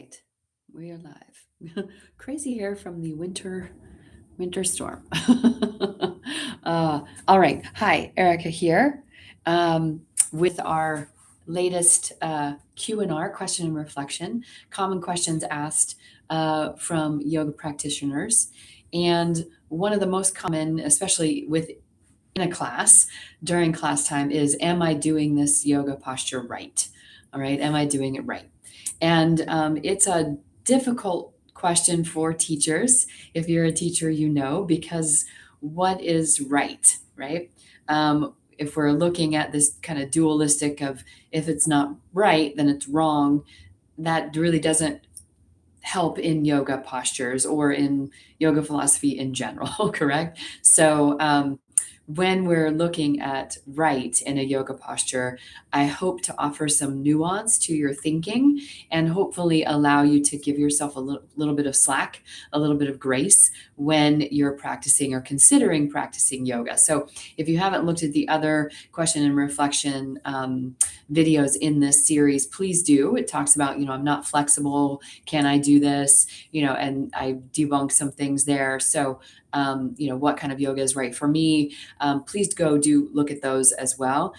right, we are live. Crazy hair from the winter storm. All right, hi, Erica here, with our latest Q&R, question and reflection, common questions asked from yoga practitioners, and one of the most common, especially with in a class during class time, is, am I doing this yoga posture right? All right, am I doing it right? And it's a difficult question for teachers. If you're a teacher, you know, because what is right, right? If we're looking at this kind of dualistic of, if it's not right, then it's wrong, that really doesn't help in yoga postures or in yoga philosophy in general, correct? So when we're looking at right in a yoga posture, I hope to offer some nuance to your thinking and hopefully allow you to give yourself a little bit of slack, a little bit of grace when you're practicing or considering practicing yoga. So if you haven't looked at the other question and reflection videos in this series, please do. It talks about, I'm not flexible. Can I do this? And I debunk some things there. So, what kind of yoga is right for me? Please go look at those as well.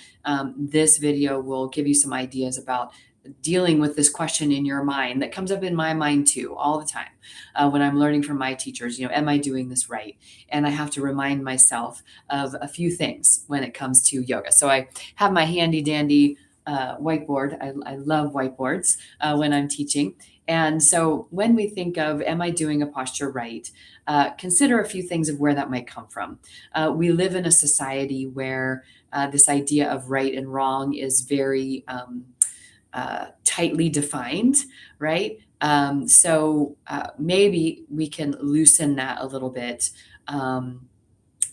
This video will give you some ideas about dealing with this question in your mind that comes up in my mind too, all the time when I'm learning from my teachers. Am I doing this right? And I have to remind myself of a few things when it comes to yoga. So I have my handy dandy whiteboard. I love whiteboards when I'm teaching. And so when we think of, am I doing a posture right? Consider a few things of where that might come from. We live in a society where this idea of right and wrong is very tightly defined, right? So maybe we can loosen that a little bit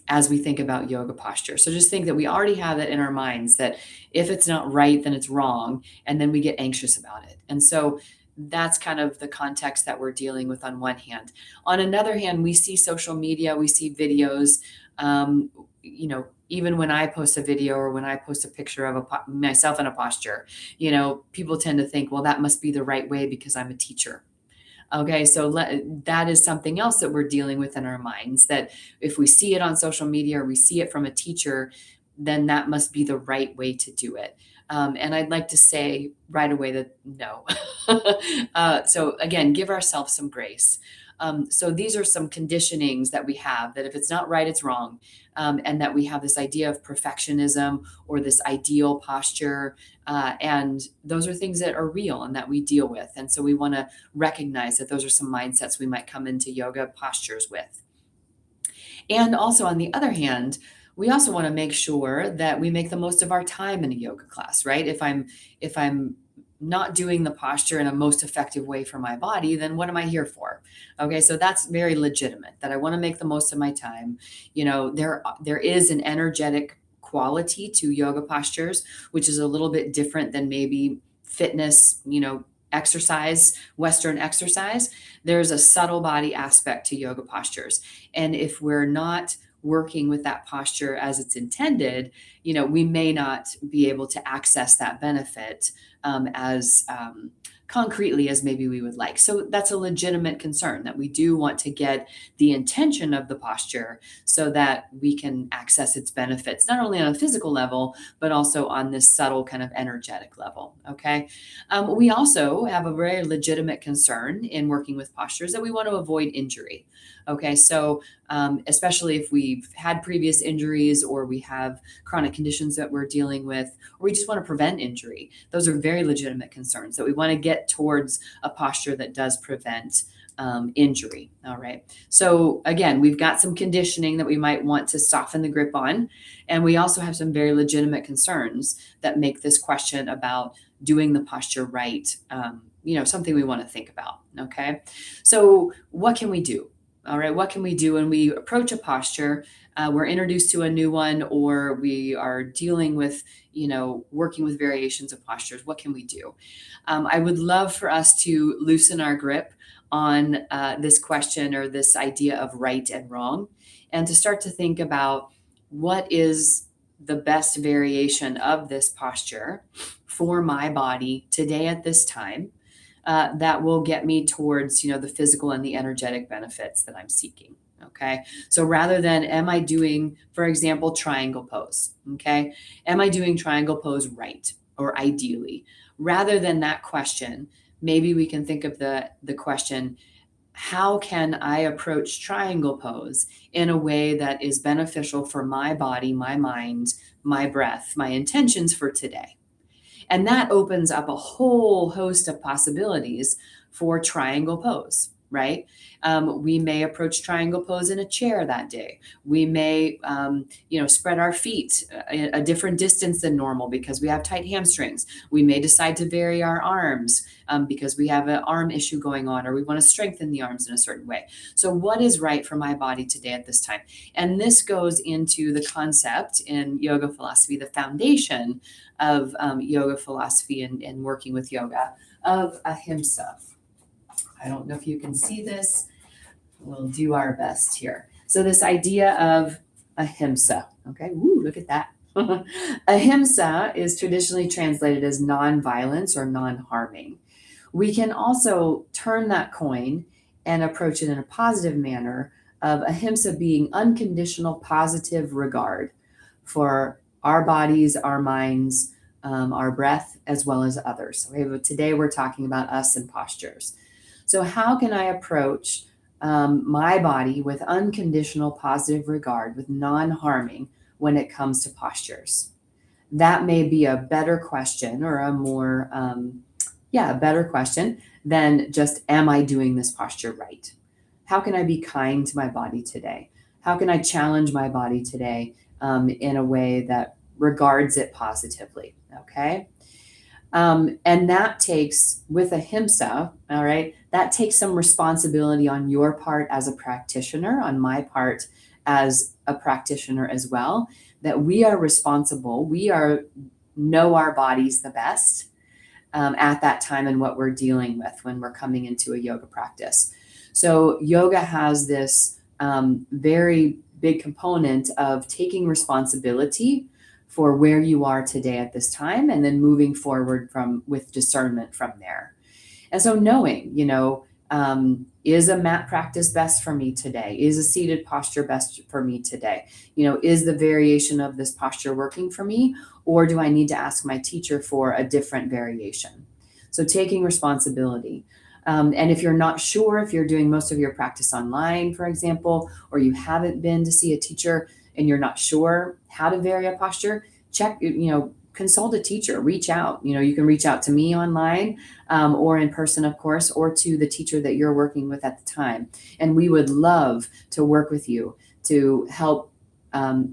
as we think about yoga posture. So just think that we already have it in our minds that if it's not right, then it's wrong, and then we get anxious about it. And so that's kind of the context that we're dealing with on one hand. On another hand, we see social media, we see videos, even when I post a video or when I post a picture of myself in a posture, people tend to think, well, that must be the right way because I'm a teacher. Okay, so that is something else that we're dealing with in our minds, that if we see it on social media or we see it from a teacher, then that must be the right way to do it. And I'd like to say right away that no. So again, give ourselves some grace. So these are some conditionings that we have, that if it's not right, it's wrong. And that we have this idea of perfectionism or this ideal posture. And those are things that are real and that we deal with. And so we want to recognize that those are some mindsets we might come into yoga postures with. And also, on the other hand, we also want to make sure that we make the most of our time in a yoga class, right? If I'm not doing the posture in a most effective way for my body, then what am I here for? Okay, so that's very legitimate, that I want to make the most of my time. There is an energetic quality to yoga postures, which is a little bit different than maybe fitness, exercise, Western exercise. There's a subtle body aspect to yoga postures. And if we're not working with that posture as it's intended, we may not be able to access that benefit as concretely as maybe we would like. So that's a legitimate concern, that we do want to get the intention of the posture so that we can access its benefits, not only on a physical level, but also on this subtle kind of energetic level. Okay. We also have a very legitimate concern in working with postures, that we want to avoid injury. Okay. So especially if we've had previous injuries or we have chronic conditions that we're dealing with, or we just want to prevent injury. Those are very legitimate concerns, that we want to get towards a posture that does prevent injury. All right. So again, we've got some conditioning that we might want to soften the grip on. And we also have some very legitimate concerns that make this question about doing the posture right, something we want to think about. Okay. So what can we do? All right. What can we do when we approach a posture? We're introduced to a new one, or we are dealing with, working with variations of postures. What can we do? I would love for us to loosen our grip on this question, or this idea of right and wrong, and to start to think about what is the best variation of this posture for my body today at this time. that will get me towards, the physical and the energetic benefits that I'm seeking. Okay. So rather than, am I doing, for example, triangle pose? Okay. Am I doing triangle pose right or ideally? Rather than that question, maybe we can think of the question, how can I approach triangle pose in a way that is beneficial for my body, my mind, my breath, my intentions for today? And that opens up a whole host of possibilities for triangle pose, right? We may approach triangle pose in a chair that day. We may, spread our feet a different distance than normal because we have tight hamstrings. We may decide to vary our arms because we have an arm issue going on, or we want to strengthen the arms in a certain way. So, what is right for my body today at this time? And this goes into the concept in yoga philosophy, the foundation of yoga philosophy and working with yoga, of ahimsa. I don't know if you can see this. We'll do our best here. So this idea of ahimsa, okay? Woo, look at that. Ahimsa is traditionally translated as non-violence or non-harming. We can also turn that coin and approach it in a positive manner of ahimsa being unconditional positive regard for our bodies, our minds, our breath, as well as others. Okay, today we're talking about us and postures. So how can I approach my body with unconditional positive regard, with non-harming when it comes to postures? That may be a better question, or a more, a better question than just, am I doing this posture right? How can I be kind to my body today? How can I challenge my body today in a way that regards it positively? Okay. And that takes, with ahimsa, all right, that takes some responsibility on your part as a practitioner, on my part as a practitioner as well, that we are responsible. Know our bodies the best at that time and what we're dealing with when we're coming into a yoga practice. So yoga has this very big component of taking responsibility for where you are today at this time, and then moving forward with discernment from there. And so knowing, is a mat practice best for me today? Is a seated posture best for me today? Is the variation of this posture working for me? Or do I need to ask my teacher for a different variation? So taking responsibility. And if you're not sure, if you're doing most of your practice online, for example, or you haven't been to see a teacher and you're not sure how to vary a posture, consult a teacher, reach out. You can reach out to me online or in person, of course, or to the teacher that you're working with at the time. And we would love to work with you to help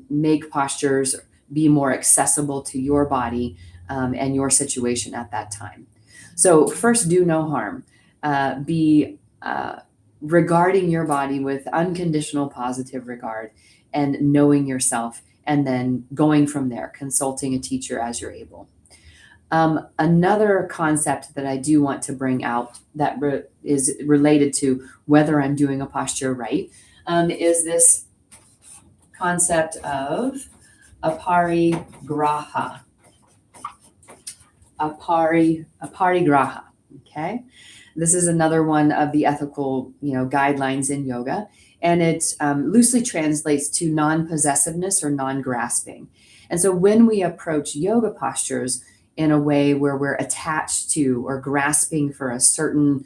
make postures be more accessible to your body and your situation at that time. So first, do no harm. Be regarding your body with unconditional positive regard and knowing yourself, and then going from there, consulting a teacher as you're able. Another concept that I do want to bring out that is related to whether I'm doing a posture right is this concept of aparigraha. Aparigraha, okay? This is another one of the ethical, guidelines in yoga, and it loosely translates to non-possessiveness or non-grasping. And so when we approach yoga postures in a way where we're attached to or grasping for a certain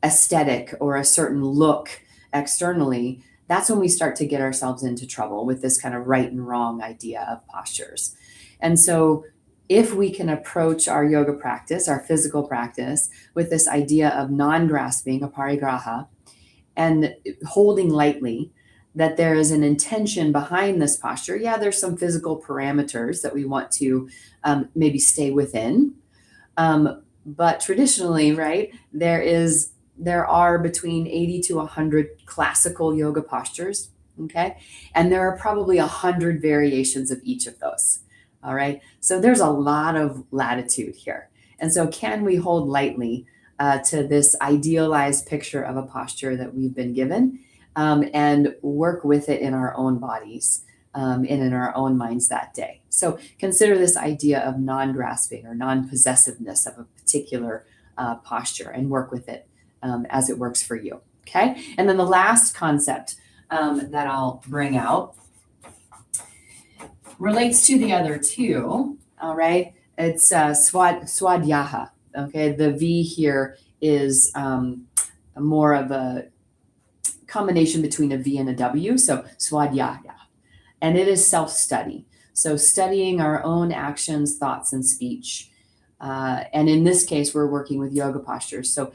aesthetic or a certain look externally, that's when we start to get ourselves into trouble with this kind of right and wrong idea of postures. And so if we can approach our yoga practice, our physical practice, with this idea of non-grasping, aparigraha, and holding lightly, that there is an intention behind this posture. Yeah, there's some physical parameters that we want to maybe stay within. But traditionally, right, there are between 80 to 100 classical yoga postures, okay? And there are probably 100 variations of each of those. All right. So there's a lot of latitude here. And so can we hold lightly to this idealized picture of a posture that we've been given and work with it in our own bodies and in our own minds that day? So consider this idea of non-grasping or non-possessiveness of a particular posture and work with it as it works for you. Okay. And then the last concept that I'll bring out relates to the other two. All right. It's swadhyaya. Okay. The V here is more of a combination between a V and a W. So swadhyaya. And it is self-study. So studying our own actions, thoughts, and speech. And in this case, we're working with yoga postures. So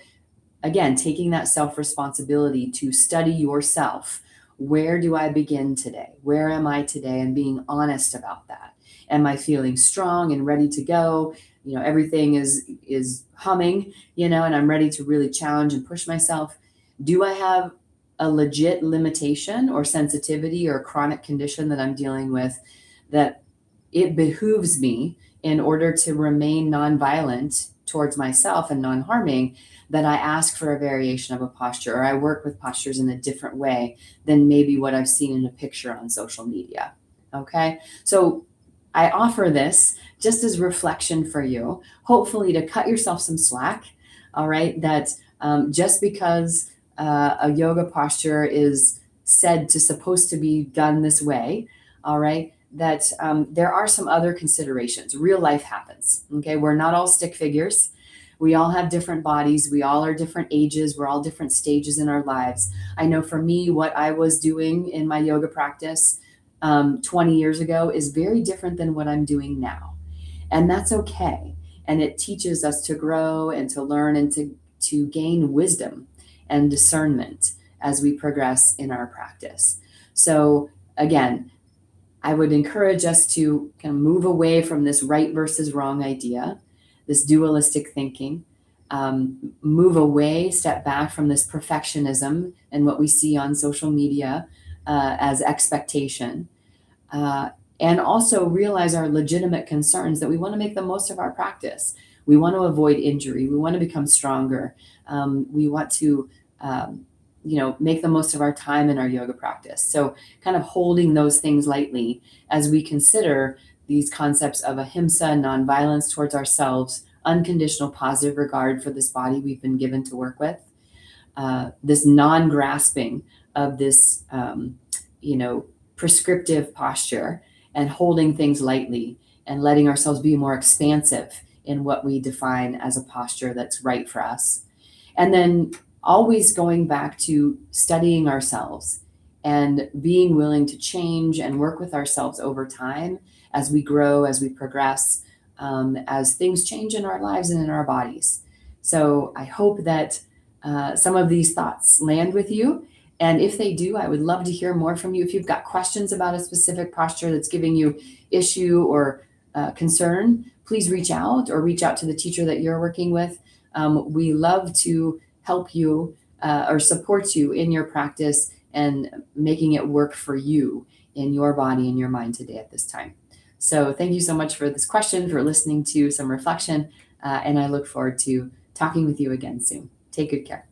again, taking that self-responsibility to study yourself. Where do I begin today? Where am I today? And being honest about that. Am I feeling strong and ready to go? Everything is humming, and I'm ready to really challenge and push myself. Do I have a legit limitation or sensitivity or chronic condition that I'm dealing with that it behooves me, in order to remain nonviolent towards myself and non-harming, that I ask for a variation of a posture, or I work with postures in a different way than maybe what I've seen in a picture on social media? Okay. So I offer this just as reflection for you, hopefully to cut yourself some slack. All right. That just because a yoga posture is said to supposed to be done this way, all right, that there are some other considerations. Real life happens. Okay. We're not all stick figures. We all have different bodies. We all are different ages. We're all different stages in our lives. I know for me, what I was doing in my yoga practice 20 years ago is very different than what I'm doing now. And that's okay. And it teaches us to grow and to learn and to gain wisdom and discernment as we progress in our practice. So again, I would encourage us to kind of move away from this right versus wrong idea, this dualistic thinking, move away, step back from this perfectionism and what we see on social media as expectation, and also realize our legitimate concerns that we want to make the most of our practice. We want to avoid injury. We want to become stronger. We want to make the most of our time in our yoga practice. So kind of holding those things lightly as we consider these concepts of ahimsa, nonviolence towards ourselves, unconditional positive regard for this body we've been given to work with, this non-grasping of this, prescriptive posture, and holding things lightly and letting ourselves be more expansive in what we define as a posture that's right for us. And then always going back to studying ourselves and being willing to change and work with ourselves over time as we grow, as we progress, as things change in our lives and in our bodies. So I hope that some of these thoughts land with you. And if they do, I would love to hear more from you. If you've got questions about a specific posture that's giving you issue or concern, please reach out to the teacher that you're working with. We love to help you or support you in your practice and making it work for you in your body and your mind today at this time. So thank you so much for this question, for listening to some reflection, and I look forward to talking with you again soon. Take good care.